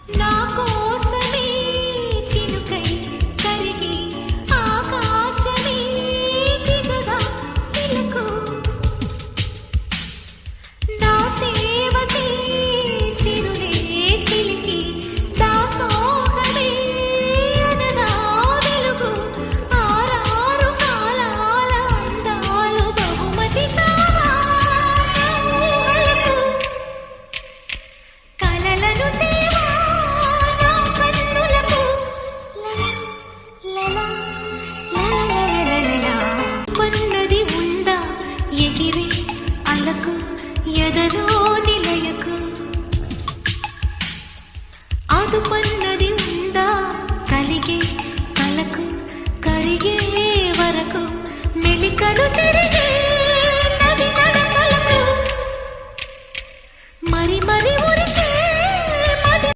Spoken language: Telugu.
నా కోసమే చినుకై కరిగి ఆకాశమే దిగగా పిలకు నా సేవకే సిరులే చిలికి దాసోహమే అనగా వెలుగు ఆరారు కాలాల అందాలు బహుమతి కావా ఊహలకు కలలను తేవా నా కన్నులకు లలా లలా పన్నది ఉందా ఎగిరే అలకు ఎదలో నిలయకు అదుపన్నది